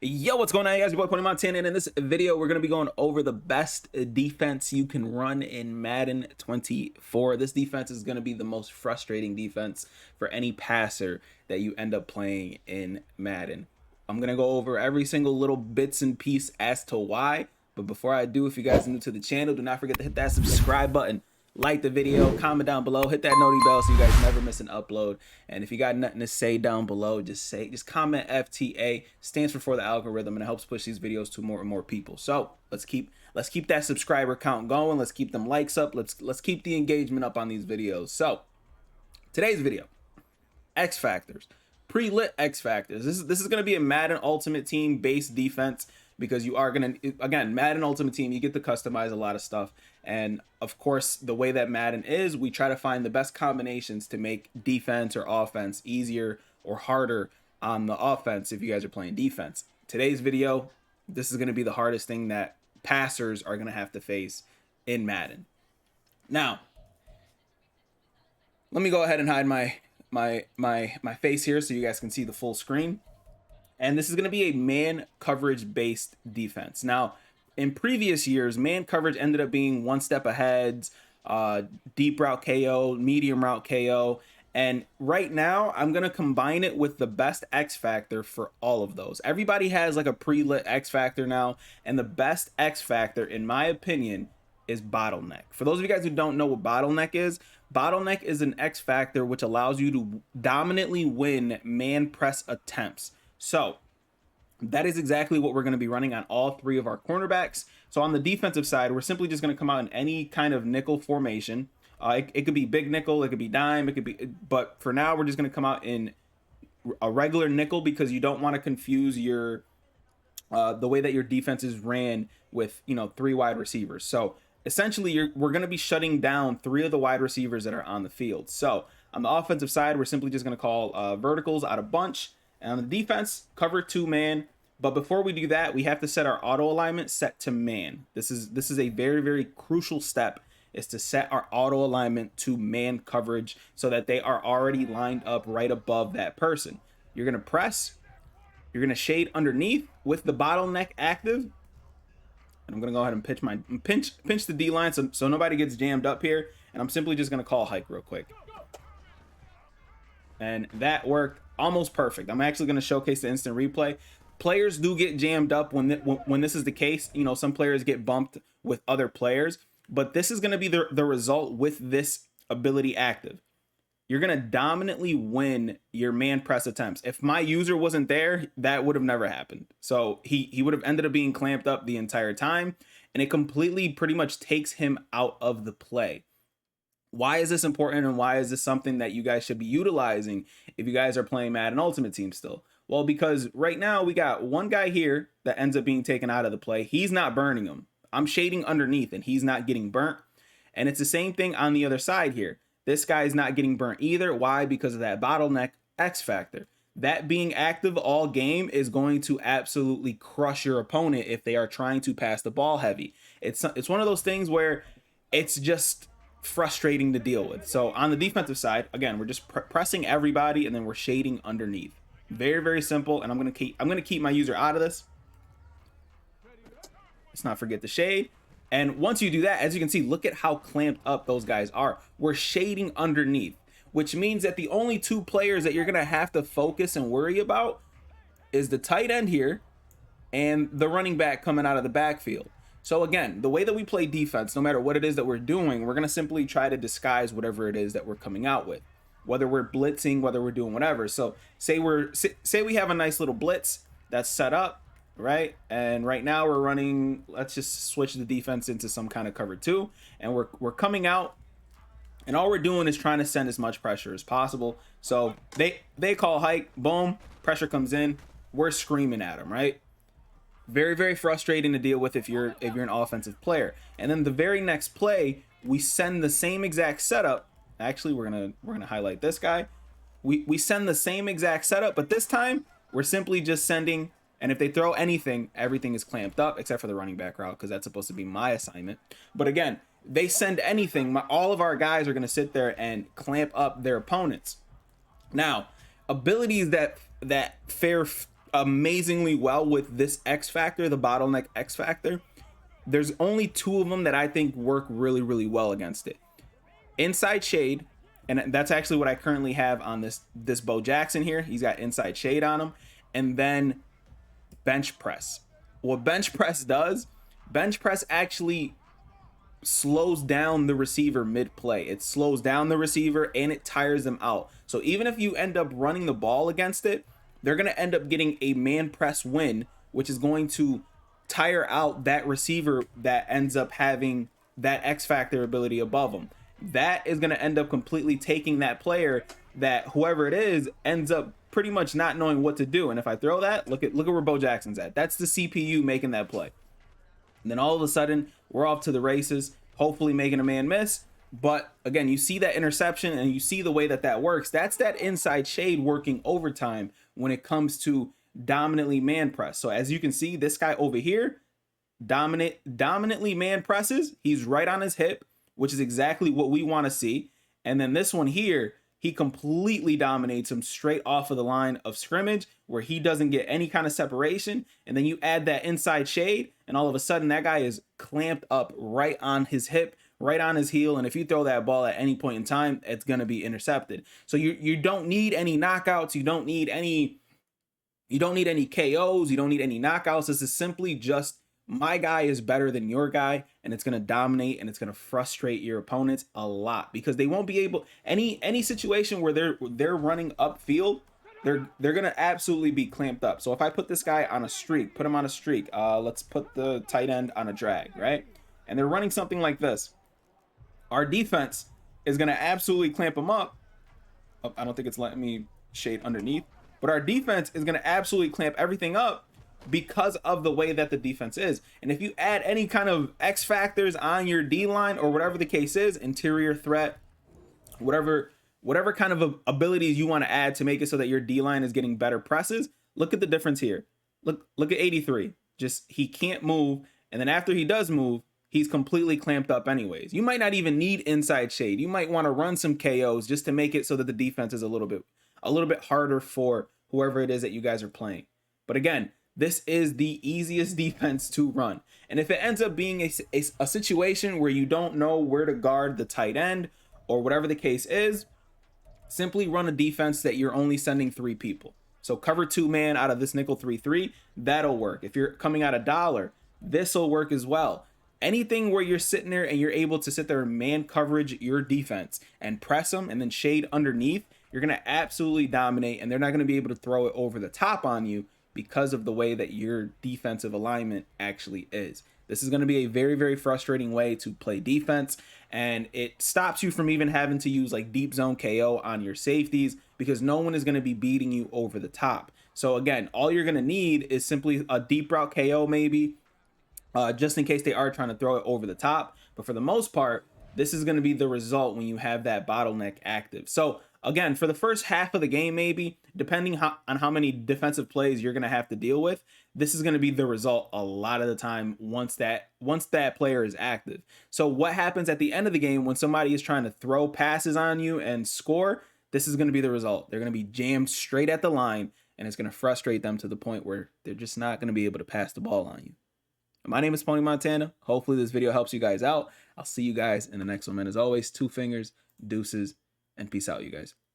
Yo, what's going on, guys? Your boy Pony Montana, and in this video, we're going to be going over the best defense you can run in Madden 24. This defense is going to be the most frustrating defense for any passer that you end up playing in Madden. I'm going to go over every single little bits and piece as to why, but before I do, if you guys are new to the channel, do not forget to hit that subscribe button. Like the video, comment down below, hit that noti bell so you guys never miss an upload. And if you got nothing to say down below, just comment FTA. Stands for the algorithm, and it helps push these videos to more and more people. So let's keep that subscriber count going. Let's keep them likes up. Let's keep the engagement up on these videos. So today's video, X factors, pre-lit X factors. This is going to be a Madden Ultimate Team based defense, because you are going to, again, Madden Ultimate Team, you get to customize a lot of stuff. And of course, the way that Madden is, we try to find the best combinations to make defense or offense easier or harder on the offense if you guys are playing defense. Today's video, this is going to be the hardest thing that passers are going to have to face in Madden. Now, let me go ahead and hide my face here so you guys can see the full screen. And this is going to be a man coverage based defense. Now, in previous years, man coverage ended up being one step ahead, deep route KO, medium route KO. And right now, I'm going to combine it with the best X factor for all of those. Everybody has like a pre-lit X factor now. And the best X factor, in my opinion, is bottleneck. For those of you guys who don't know what bottleneck is an X factor which allows you to dominantly win man press attempts. So that is exactly what we're going to be running on all three of our cornerbacks. So on the defensive side, we're simply just going to come out in any kind of nickel formation. It could be big nickel, it could be dime, it could be, but for now we're just going to come out in a regular nickel, because you don't want to confuse your the way that your defense is ran with, three wide receivers. So essentially we're going to be shutting down three of the wide receivers that are on the field. So on the offensive side, we're simply just going to call verticals out of bunch. And on the defense, cover two man. But before we do that, we have to set our auto alignment set to man. This is a very, very crucial step, is to set our auto alignment to man coverage so that they are already lined up right above that person. You're going to press, you're going to shade underneath with the bottleneck active. And I'm going to go ahead and pinch the D line so nobody gets jammed up here. And I'm simply just going to call hike real quick. And that worked almost perfect. I'm actually going to showcase the instant replay. Players do get jammed up when this is the case. Some players get bumped with other players, but this is going to be the result with this ability active. You're going to dominantly win your man press attempts. If my user wasn't there, that would have never happened. So he would have ended up being clamped up the entire time, and it completely pretty much takes him out of the play. Why is this important, and why is this something that you guys should be utilizing if you guys are playing Madden Ultimate Team still? Well, because right now we got one guy here that ends up being taken out of the play. He's not burning him. I'm shading underneath and he's not getting burnt. And it's the same thing on the other side here. This guy is not getting burnt either. Why? Because of that bottleneck X factor. That being active all game is going to absolutely crush your opponent if they are trying to pass the ball heavy. It's one of those things where it's just frustrating to deal with. So on the defensive side, again, we're just pressing everybody and then we're shading underneath. Very, very simple. And I'm gonna keep my user out of this. Let's not forget the shade. And once you do that, as you can see, look at how clamped up those guys are. We're shading underneath, which means that the only two players that you're gonna have to focus and worry about is the tight end here and the running back coming out of the backfield. So again, the way that we play defense, no matter what it is that we're doing, we're going to simply try to disguise whatever it is that we're coming out with, whether we're blitzing, whether we're doing whatever. So say we have a nice little blitz that's set up, right? And right now we're running, let's just switch the defense into some kind of cover two, and we're coming out, and all we're doing is trying to send as much pressure as possible. So they call hike, boom, pressure comes in, we're screaming at them, right? Very, very frustrating to deal with if you're an offensive player. And then the very next play, we send the same exact setup. Actually, we're gonna highlight this guy. We send the same exact setup, but this time we're simply just sending. And if they throw anything, everything is clamped up except for the running back route, because that's supposed to be my assignment. But again, they send anything, all of our guys are gonna sit there and clamp up their opponents. Now, abilities that fare amazingly well with this X factor, the bottleneck X factor. There's only two of them that I think work really, really well against it. Inside shade, and that's actually what I currently have on this Bo Jackson here. He's got inside shade on him. And then bench press. What bench press does, bench press actually slows down the receiver mid-play. It slows down the receiver and it tires them out. So even if you end up running the ball against it, they're going to end up getting a man press win, which is going to tire out that receiver that ends up having that X factor ability above them. That is going to end up completely taking that player, that whoever it is ends up pretty much not knowing what to do. And if I throw that, look at where Bo Jackson's at. That's the CPU making that play. And then all of a sudden, we're off to the races, hopefully making a man miss. But again, you see that interception and you see the way that that works. That's that inside shade working overtime when it comes to dominantly man press. So as you can see, this guy over here, dominantly man presses. He's right on his hip, which is exactly what we want to see. And then this one here, he completely dominates him straight off of the line of scrimmage where he doesn't get any kind of separation. And then you add that inside shade and all of a sudden that guy is clamped up right on his hip, right on his heel. And if you throw that ball at any point in time, it's going to be intercepted. So you don't need any knockouts. You don't need any KOs. You don't need any knockouts. This is simply just my guy is better than your guy, and it's going to dominate and it's going to frustrate your opponents a lot because they won't be able any situation where they're running upfield, they're going to absolutely be clamped up. So if I put this guy on a streak, put him on a streak, let's put the tight end on a drag, right? And they're running something like this. Our defense is going to absolutely clamp him up. Oh, I don't think it's letting me shade underneath, but our defense is going to absolutely clamp everything up because of the way that the defense is. And if you add any kind of X factors on your D line or whatever the case is, interior threat, whatever kind of abilities you want to add to make it so that your D line is getting better presses, look at the difference here. Look at 83. Just he can't move, and then after he does move, he's completely clamped up anyways. You might not even need inside shade. You might want to run some KOs just to make it so that the defense is a little bit harder for whoever it is that you guys are playing. But again, this is the easiest defense to run. And if it ends up being a situation where you don't know where to guard the tight end or whatever the case is, simply run a defense that you're only sending 3 people. So cover 2 man out of this nickel 3-3, that'll work. If you're coming out of dollar, this will work as well. Anything where you're sitting there and you're able to sit there and man coverage your defense and press them and then shade underneath, you're going to absolutely dominate, and they're not going to be able to throw it over the top on you because of the way that your defensive alignment actually is. This is going to be a very, very frustrating way to play defense, and it stops you from even having to use like deep zone KO on your safeties because no one is going to be beating you over the top. So again, all you're going to need is simply a deep route KO maybe, just in case they are trying to throw it over the top. But for the most part, this is going to be the result when you have that bottleneck active. So again, for the first half of the game, maybe, depending on how many defensive plays you're going to have to deal with, this is going to be the result a lot of the time once that player is active. So what happens at the end of the game when somebody is trying to throw passes on you and score, this is going to be the result. They're going to be jammed straight at the line, and it's going to frustrate them to the point where they're just not going to be able to pass the ball on you. My name is Pony Montana. Hopefully this video helps you guys out. I'll see you guys in the next one, man. As always, 2 fingers, deuces, and peace out, you guys.